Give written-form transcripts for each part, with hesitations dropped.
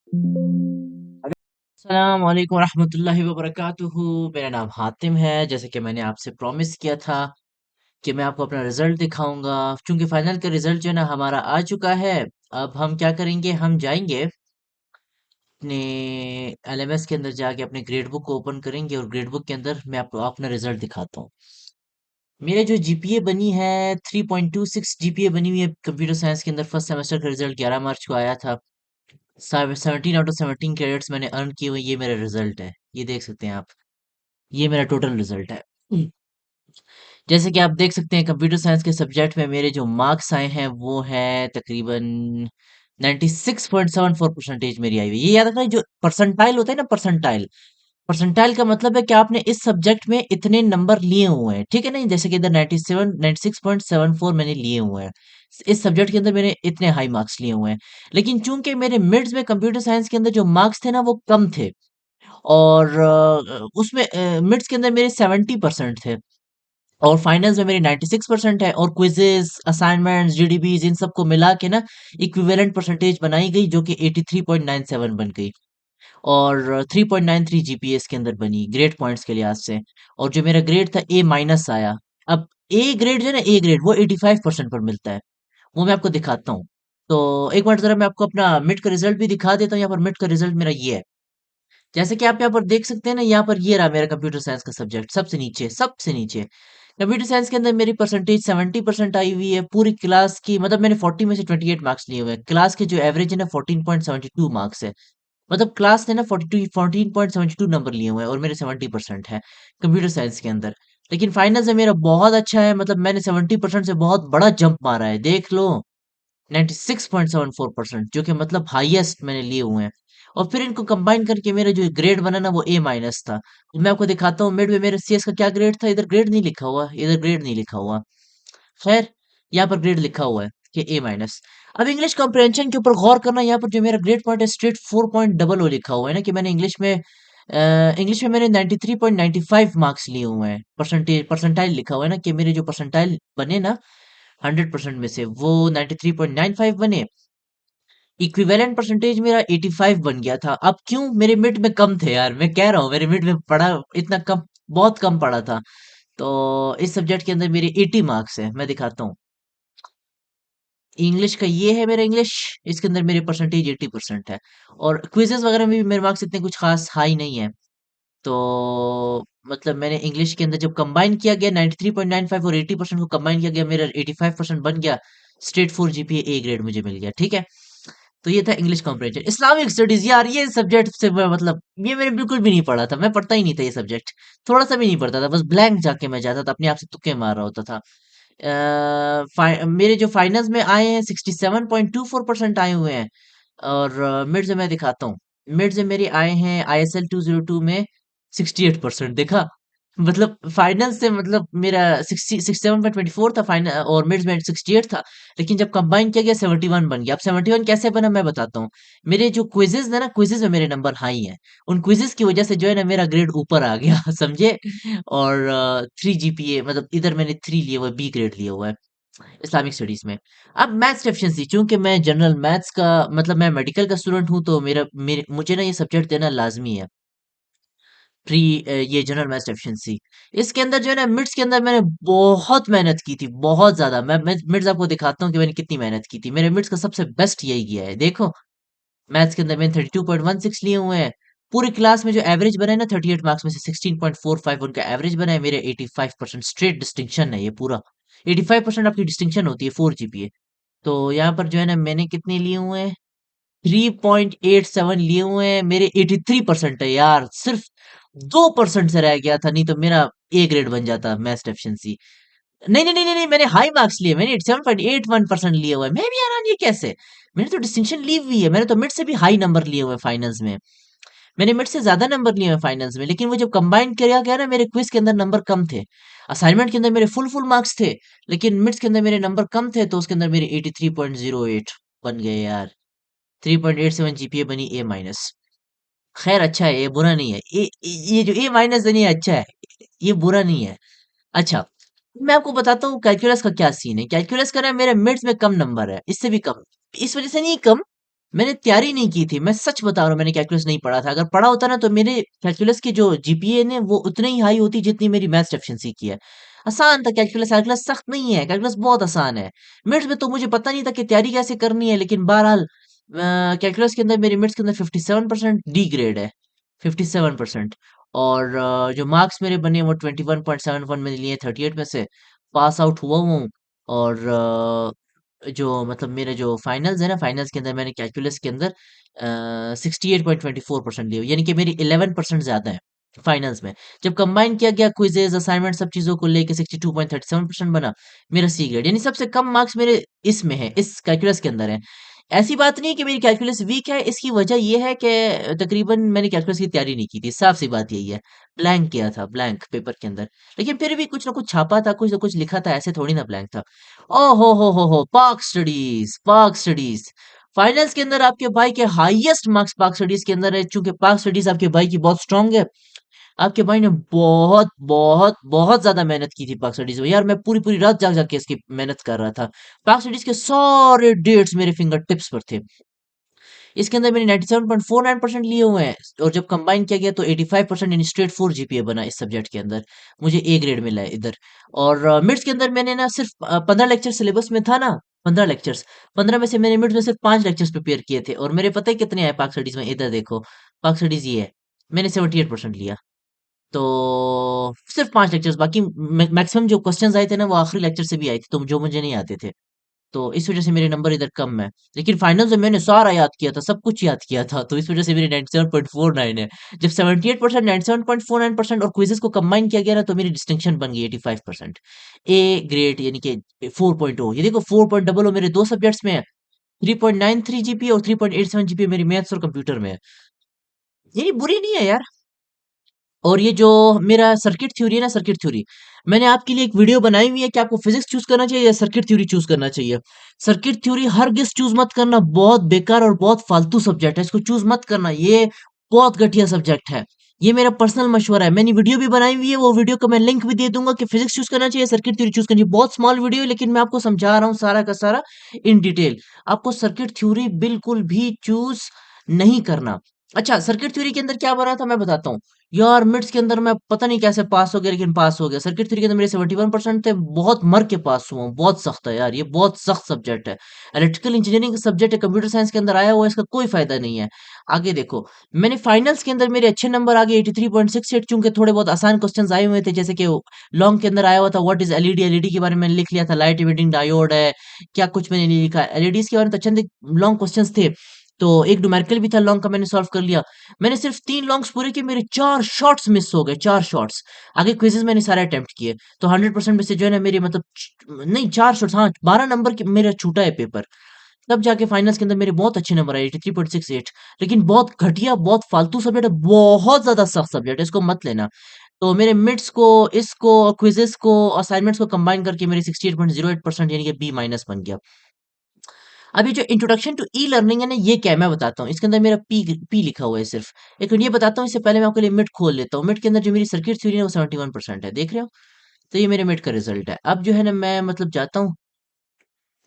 अस्सलाम वालेकुम रहमतुल्लाहि व बरकातुहू। मेरा नाम हातिम है। जैसे कि मैंने आपसे प्रॉमिस किया था कि मैं आपको अपना रिजल्ट दिखाऊंगा। चूंकि फाइनल का रिजल्ट जो है ना हमारा आ चुका है। अब हम क्या करेंगे, हम जाएंगे अपने एलएमएस के अंदर, जाके अपने ग्रेड बुक को ओपन करेंगे और ग्रेड बुक के अंदर मैं आपको अपना रिजल्ट दिखाता हूँ। मेरे जो जीपीए बनी है 3.26 जीपीए बनी हुई है कंप्यूटर साइंस के अंदर। फर्स्ट सेमेस्टर का रिजल्ट 11 मार्च को आया था। 17 आउट ऑफ 17 क्रेडिट्स मैंने अर्न किए हुए, ये मेरा रिजल्ट है। ये देख सकते हैं आप, ये मेरा टोटल रिजल्ट है। जैसे कि आप देख सकते हैं कंप्यूटर साइंस के सब्जेक्ट में मेरे जो मार्क्स आए हैं वो है तकरीबन 96.74% मेरी आई हुई। ये याद रखना, जो परसेंटाइल होता है ना, परसेंटाइल, परसेंटाइल का मतलब है कि आपने इस सब्जेक्ट में इतने नंबर लिए हुए हैं, ठीक है ना। जैसे कि इधर 97 96.74 मैंने लिए हुए हैं। इस सब्जेक्ट के अंदर मैंने इतने हाई मार्क्स लिए हुए हैं। लेकिन चूंकि मेरे मिड्स में कंप्यूटर साइंस के अंदर जो मार्क्स थे ना वो कम थे, और उसमें मिड्स के अंदर मेरे 70% थे, और फाइनल्स में मेरी 96% है, और क्विजेस, असाइनमेंट्स, जीडीबीज, इन सबको मिला के ना इक्विवेलेंट परसेंटेज बनाई गई, जो कि 83.97 बन गई। और 3.93 जीपीए इसके अंदर बनी ग्रेड पॉइंट्स के लिहाज से। और जो मेरा ग्रेड था ए माइनस आया। अब ए ग्रेड जो है ना, ए ग्रेड वो 85% पर मिलता है। वो मैं आपको दिखाता हूँ। तो एक मिनट जरा मैं आपको अपना मिड का रिजल्ट भी दिखा देता हूँ। यहाँ पर मिड का रिजल्ट मेरा ये है। जैसे कि आप यहाँ पर देख सकते हैं ना, यहाँ पर ये रहा मेरा कंप्यूटर साइंस का सब्जेक्ट, सबसे नीचे, सबसे नीचे। कंप्यूटर साइंस के अंदर मेरी परसेंटेज 70% आई हुई है पूरी क्लास की। मतलब मैंने 40 में से 28 मार्क्स लिए हुए हैं। क्लास के जो एवरेज है ना 14.72 मार्क्स है। मतलब क्लास ने ना 14.72 नंबर लिए हुए हैं, और मेरे 70% है कंप्यूटर साइंस के अंदर। लेकिन फाइनल से मेरा बहुत अच्छा है, मतलब मैंने 70% से बहुत बड़ा जंप मारा है, देख लो। 96.74%, जो कि मतलब हाईएस्ट मैंने लिए हुए हैं। और फिर इनको कंबाइन करके मेरा जो ग्रेड बना ना वो ए माइनस था। तो मैं आपको दिखाता हूँ मिड में मेरे सीएस का क्या ग्रेड था। इधर ग्रेड नहीं लिखा हुआ, इधर ग्रेड नहीं लिखा हुआ। खैर, यहाँ पर ग्रेड लिखा हुआ है कि ए माइनस। अब इंग्लिश कॉम्प्रहेंशन के ऊपर गौर करना। यहाँ पर जो मेरा ग्रेड पॉइंट है स्ट्रेट 4.00 लिखा हुआ है ना, कि मैंने इंग्लिश में मैंने 93.95 मार्क्स लिए हुए हैं। परसेंटेज परसेंटाइल लिखा हुआ है ना, कि मेरे जो परसेंटाइल बने ना 100% में से वो 93.95 बने। इक्विवेलेंट परसेंटेज मेरा 85 बन गया था। अब क्यों, मेरे मिड में कम थे यार, मैं कह रहा हूँ मेरे मिड में पढ़ा इतना कम, बहुत कम पढ़ा था। तो इस सब्जेक्ट के अंदर मेरे 80 मार्क्स है, मैं दिखाता हूँ। इंग्लिश का ये है मेरा इंग्लिश, इसके अंदर मेरे परसेंटेज 80% है। और क्विजेस वगैरह में भी मेरे मार्क्स इतने कुछ खास हाई नहीं है। तो मतलब मैंने इंग्लिश के अंदर जब कंबाइन किया गया 93.95 और 80% को कंबाइन किया गया, मेरा 85% बन गया। स्ट्रेट 4 जीपीए ए ग्रेड मुझे मिल गया, ठीक है। तो ये था इंग्लिश कॉम्प्रिहेंशन। इस्लामिक स्टडीज, यार ये सब्जेक्ट से मैं मतलब ये मैंने बिल्कुल भी नहीं पढ़ा था, मैं पढ़ता ही नहीं था ये सब्जेक्ट। थोड़ा सा भी नहीं पढ़ता था, बस ब्लैंक जाके मैं जाता था, अपने आप से तुक्के मार रहा होता था। मेरे जो फाइनल्स में आए हैं 67.24% आए हुए हैं। और मिड से मैं दिखाता हूँ। मिड से मेरे आए हैं आईएसएल 202 में 68%, देखा। मतलब फाइनल से मतलब मेरा 67.24 था फाइनल, और मिड में 68 था। लेकिन जब कंबाइन किया गया 71 बन गया। अब 71 कैसे बना मैं बताता हूँ। मेरे जो क्विजेज है ना, क्विजेज में मेरे नंबर हाई हैं। उन क्विजेज की वजह से जो है ना मेरा ग्रेड ऊपर आ गया समझे। और 3 जीपीए, मतलब इधर मैंने 3 लिए हुआ है, बी ग्रेड लिया हुआ है इस्लामिक स्टडीज में। अब मैथ्स डेफिशिएंसी, चूंकि मैं जनरल मैथ्स का मतलब मैं मेडिकल का स्टूडेंट हूं, तो मुझे ना ये सब्जेक्ट देना लाजमी है। प्री ये जनरल मैथ्स डेफिशिएंसी, इसके अंदर जो है ना मिड्स के अंदर मैंने बहुत मेहनत की थी, बहुत ज्यादा। मैं मिड्स आपको दिखाता हूँ कि मैंने कितनी मेहनत की थी। मेरे मिड्स का सबसे बेस्ट यही गया है, देखो। मैथ्स के अंदर मैंने 32.16 लिए हुए हैं। पूरी क्लास में जो एवरेज बना है ना 38 मार्क्स में से 16.45 उनका एवरेज बना है। मेरे 85% स्ट्रेट डिस्टिंक्शन है ये पूरा। 85% आपकी डिस्टिंक्शन होती है 4 जीपीए। तो यहाँ पर जो है ना मैंने कितने लिए हुए हैं, 3.87 लिए हुए हैं। मेरे 83% है यार, सिर्फ 2% से रह गया था, नहीं तो मेरा ए ग्रेड बन जाता मैथ्स एफिशिएंसी। नहीं नहीं नहीं नहीं नहीं, मैंने हाई मार्क्स लिए, मैंने 87.81% लिए हुए हैं। मैं भी हैरान, ये कैसे। मैंने तो डिस्टिंक्शन ली हुई है, मैंने तो मिड से भी हाई नंबर लिए हुए हैं फाइनल्स में। मैंने मिड से ज्यादा नंबर लिए हुए फाइनल्स में, लेकिन वो जब कंबाइन किया गया ना मेरे क्विज के अंदर नंबर कम थे। असाइनमेंट के अंदर मेरे फुल फुल मार्क्स थे, लेकिन मिड्स के अंदर मेरे नंबर कम थे, तो उसके अंदर मेरे 83.08 बन गए यार। 3.87 जीपीए बनी ए माइनस। खैर अच्छा है, ये बुरा नहीं है। ये जो ए माइनस बनी है अच्छा है, ये बुरा नहीं है। अच्छा, मैं आपको बताता हूँ कैलकुलस का क्या सीन है। कैलकुलस का ना मेरे मिड्स में कम नंबर है, इससे भी कम। इस वजह से नहीं कम, मैंने तैयारी नहीं की थी, मैं सच बता रहा हूँ, मैंने कैलकुलस नहीं पढ़ा था। अगर पढ़ा होता ना तो मेरे कैलकुलस की जो जीपीए ने वो उतनी ही हाई होती जितनी मेरी मैथ्स एफिशिएंसी की है। आसान था कैलकुलस, कैलकुलस सख्त नहीं है, कैलकुलस बहुत आसान है। मिड्स में तो मुझे पता नहीं था कि तैयारी कैसे करनी है, लेकिन बहरहाल कैलकुलस के अंदर मेरे मिड्स के अंदर 57% डी ग्रेड है, 57%। और जो मार्क्स मेरे बने वो 21.71 मैंने लिए 38 में से, पास आउट हुआ हूँ। और जो मतलब मेरे जो फाइनल्स है ना, फाइनल्स के अंदर मैंने कैलकुलस के अंदर 68.24% लिए, यानी कि मेरी 11% ज्यादा है फाइनल्स में। जब कंबाइन किया गया क्विजेज असाइनमेंट सब चीजों को लेके 62.37% बना मेरा सी ग्रेड, यानी सबसे कम मार्क्स मेरे इसमें है, इस कैलकुलस के अंदर है। ऐसी बात नहीं है कि मेरी कैलकुलस वीक है, इसकी वजह ये है कि तकरीबन मैंने कैलकुलस की तैयारी नहीं की थी, साफ सी बात यही है। ब्लैंक किया था, ब्लैंक पेपर के अंदर। लेकिन फिर भी कुछ ना कुछ छापा था, कुछ ना कुछ लिखा था, ऐसे थोड़ी ना ब्लैंक था। ओ हो, पाक स्टडीज, पाक स्टडीज। फाइनल्स के अंदर आपके भाई के हाईएस्ट मार्क्स पाक स्टडीज के अंदर है, चूंकि पाक स्टडीज आपके भाई की बहुत स्ट्रांग है। आपके भाई ने बहुत बहुत बहुत ज्यादा मेहनत की थी पाक स्टडीज में, यार मैं पूरी पूरी रात जाग जाग के इसकी मेहनत कर रहा था। पाक स्टडीज के सारे डेट्स मेरे फिंगर टिप्स पर थे। इसके अंदर मैंने 97.49% लिए हुए हैं, और जब कंबाइन किया गया तो 85% इन स्ट्रेट फोर जीपीए बना इस सब्जेक्ट के अंदर। मुझे ए ग्रेड मिला है इधर। और मिड्स के अंदर मैंने ना सिर्फ 15 लेक्चर सिलेबस में था ना, 15 लेक्चर्स, 15 में से मैंने मिड्स में सिर्फ 5 लेक्चर्स प्रिपेयर किए थे, और मेरे पता है कितने आए पाक स्टडीज में, इधर देखो। पाक स्टडीज ये है, मैंने 78% लिया। तो सिर्फ 5 लेक्चर्स, बाकी मैक्सिमम जो क्वेश्चंस आए थे ना वो आखिरी लेक्चर से भी आए थे, तो जो मुझे नहीं आते थे। तो इस वजह से मेरे नंबर इधर कम है। लेकिन फाइनल में मैंने सारा याद किया था, सब कुछ याद किया था, तो इस वजह से मेरे 97.49 है। जब 78%, 97.49% और क्विजेस को कंबाइन किया गया ना, तो मेरी डिस्टिंक्शन बन गई 85%। ए ग्रेड, यानी कि 4.0। ये देखो 4.00 मेरे दो सब्जेक्ट्स में है, 3.93 जीपी और 3.87 जीपी मेरी मैथ्स और कंप्यूटर में है। ये बुरी नहीं है यार। और ये जो मेरा सर्किट थ्योरी है ना, सर्किट थ्योरी, मैंने आपके लिए एक वीडियो बनाई हुई है कि आपको फिजिक्स चूज करना चाहिए या सर्किट थ्योरी चूज करना चाहिए। सर्किट थ्योरी हरगिज चूज मत करना, बहुत बेकार और बहुत फालतू सब्जेक्ट है, इसको चूज मत करना, ये बहुत घटिया सब्जेक्ट है। ये मेरा पर्सनल मशवरा है, मैंने वीडियो भी बनाई हुई है, वो वीडियो का मैं लिंक भी दे दूंगा कि फिजिक्स चूज करना चाहिए, सर्किट थ्योरी चूज करनी चाहिए। बहुत स्मॉल वीडियो है, लेकिन मैं आपको समझा रहा हूँ सारा का सारा इन डिटेल। आपको सर्किट थ्योरी बिल्कुल भी चूज नहीं करना। अच्छा, सर्किट थ्योरी के अंदर क्या बना था मैं बताता हूँ। यार मिड्स के अंदर मैं पता नहीं कैसे पास हो गया, लेकिन पास हो गया। सर्किट थ्योरी के अंदर मेरे 71% थे, बहुत मर के पास हुआ हूँ। बहुत सख्त है यार, ये बहुत सख्त सब्जेक्ट है। इलेक्ट्रिकल इंजीनियरिंग का सब्जेक्ट है, कंप्यूटर साइंस के अंदर आया हुआ है, इसका कोई फायदा नहीं है। आगे देखो, मैंने फाइनल्स के अंदर मेरे अच्छे नंबर आ गए 83.68, चूंकि थोड़े बहुत आसान क्वेश्चन आए हुए थे, जैसे कि लॉन्ग के अंदर आया हुआ था व्हाट इज एलईडी, एलईडी के बारे में मैंने लिख लिया था, लाइट इमिटिंग डायोड है, क्या कुछ मैंने नहीं लिखा। एलईडीज के बारे में तो चंद लॉन्ग क्वेश्चंस थे, तो एक न्यूमेरिकल भी था लॉन्ग का, मैंने सॉल्व कर लिया। मैंने सिर्फ 3 लॉन्ग्स पूरे किए, मेरे 4 शॉट्स मिस हो गए, 4 शॉट्स। आगे क्विजेस मैंने सारे अटेम्प्ट किए, तो 100% में से जो है ना मेरी मतलब नहीं 4 शॉट्स, हाँ 12 नंबर की मेरा छूटा है पेपर। तब जाके फाइनल्स के अंदर मेरे बहुत अच्छे नंबर आए 83.68। लेकिन बहुत घटिया, बहुत फालतू सब्जेक्ट है, बहुत ज्यादा सख्त सब्जेक्ट है, इसको मत लेना। तो मेरे मिड्स को, इसको, क्विजेस को, असाइनमेंट्स को कंबाइन करके मेरी 68.08% यानी कि बी माइनस बन गया। अभी जो इंट्रोडक्शन टू ई लर्निंग है ना, ये क्या है मैं बताता हूँ। इसके अंदर मेरा पी पी लिखा हुआ है सिर्फ। एक मिनट, ये बताता हूँ इससे पहले मैं आपके लिए मिड खोल लेता हूँ। मिड के अंदर जो मेरी सर्किट थ्योरी है वो 71% है, देख रहे हो। तो ये मेरे मिड का रिजल्ट है। अब जो है ना मैं मतलब जाता हूँ,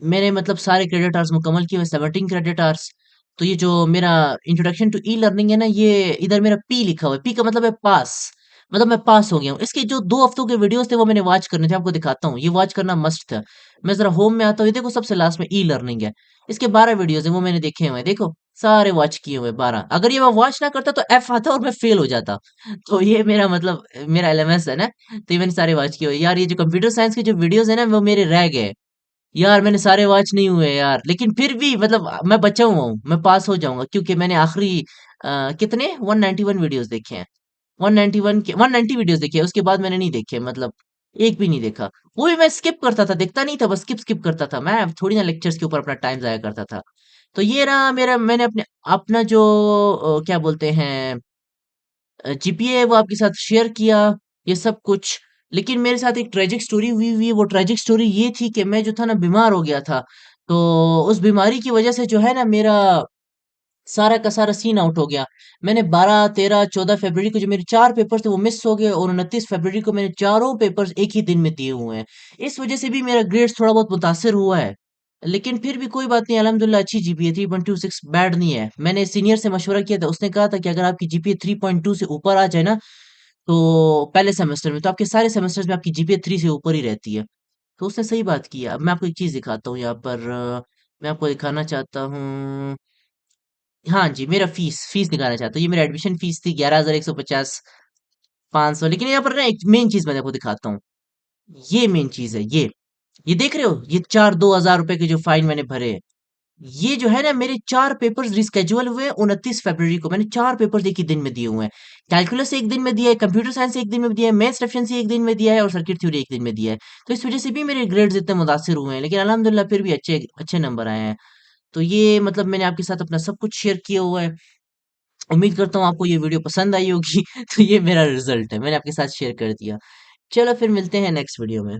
मैंने मतलब सारे क्रेडिट आवर्स मुकम्मल किए हुए, 17 क्रेडिट आवर्स। तो ये जो मेरा इंट्रोडक्शन टू ई लर्निंग है ना, ये इधर मेरा पी लिखा हुआ है, पी का मतलब है पास, मतलब मैं पास हो गया हूँ। इसके जो 2 हफ्तों के वीडियोस थे वो मैंने वॉच करने थे, आपको दिखाता हूँ, ये वॉच करना मस्ट था। मैं जरा होम में आता हूँ, ये देखो सबसे लास्ट में ई लर्निंग है। इसके 12 वीडियोस है, वो मैंने देखे हुए हैं, देखो सारे वॉच किए हुए 12। अगर ये मैं वॉच ना करता तो एफ आता और मैं फेल हो जाता। तो ये मेरा मतलब मेरा एलएमएस है ना, तो ये मैंने सारे वॉच किए हुए। यार ये जो कंप्यूटर साइंस के जो वीडियोस है ना वो मेरे रह गए। यार मैंने सारे वॉच नहीं हुए यार, लेकिन फिर भी मतलब मैं बचा हुआ हूँ, मैं पास हो जाऊंगा, क्योंकि मैंने आखिरी कितने 191 वीडियोस देखे हैं। 191 के 190 वीडियोस देखे हैं, उसके बाद मैंने नहीं देखे, मतलब एक भी नहीं देखा। वो भी मैं स्किप करता था, देखता नहीं था, बस स्किप स्किप करता था, मैं थोड़ी ना लेक्चर्स के ऊपर अपना टाइम जाया करता था। तो ये रहा मेरा, मैंने अपने अपना जो क्या बोलते हैं जीपीए वो आपके साथ शेयर किया, ये सब कुछ। लेकिन मेरे साथ एक ट्रेजिक स्टोरी हुई हुई है, वो ट्रेजिक स्टोरी ये थी कि मैं जो था ना बीमार हो गया था। तो उस बीमारी की वजह से जो है ना मेरा सारा का सारा सीन आउट हो गया। मैंने 12, 13, 14 फरवरी को जो मेरे 4 पेपर थे वो मिस हो गए, और 29 फरवरी को मैंने चारों पेपर्स एक ही दिन में दिए हुए हैं। इस वजह से भी मेरा ग्रेड्स थोड़ा बहुत मुतासिर हुआ है। लेकिन फिर भी कोई बात नहीं, अल्हम्दुलिल्लाह अच्छी जीपीए 3.26 बैड नहीं है। मैंने सीनियर से मशवरा किया था, उसने कहा था कि अगर आपकी जीपीए 3.2 से ऊपर आ जाए ना, तो पहले सेमेस्टर में, तो आपके सारे सेमेस्टर्स में आपकी जीपीए 3 से ऊपर ही रहती है। तो उसने सही बात की है। अब मैं आपको एक चीज़ दिखाता हूँ यहाँ पर, मैं आपको दिखाना चाहता हूँ। हाँ जी, मेरा फीस दिखाना चाहता हूँ। ये मेरा एडमिशन फीस थी 11,150, 500। लेकिन यहाँ पर ना एक मेन चीज़ मैं आपको दिखाता हूँ। ये मेन चीज़ है, ये देख रहे हो? ये 2,000 रुपए के जो फाइन मैंने भरे हैं। ये जो है ना, मेरे 4 पेपर्स रिस्केड्यूल हुए हैं 29 फरवरी को। मैंने 4 पेपर्स एक ही दिन में दिए हुए हैं। कैलकुलस एक दिन में दिया है, कंप्यूटर साइंस एक दिन में दिया है, मैथ्स एफिशिएंसी एक दिन में दिया है और सर्किट थ्योरी एक दिन में दिया है। तो इस वजह से भी मेरे ग्रेड्स इतने मुतासिर हुए हैं, लेकिन अल्हम्दुलिल्लाह फिर भी अच्छे अच्छे नंबर आए हैं। तो ये मतलब मैंने आपके साथ अपना सब कुछ शेयर किया हुआ है। उम्मीद करता हूँ आपको ये वीडियो पसंद आई होगी। तो ये मेरा रिजल्ट है, मैंने आपके साथ शेयर कर दिया। चलो फिर मिलते हैं नेक्स्ट वीडियो में।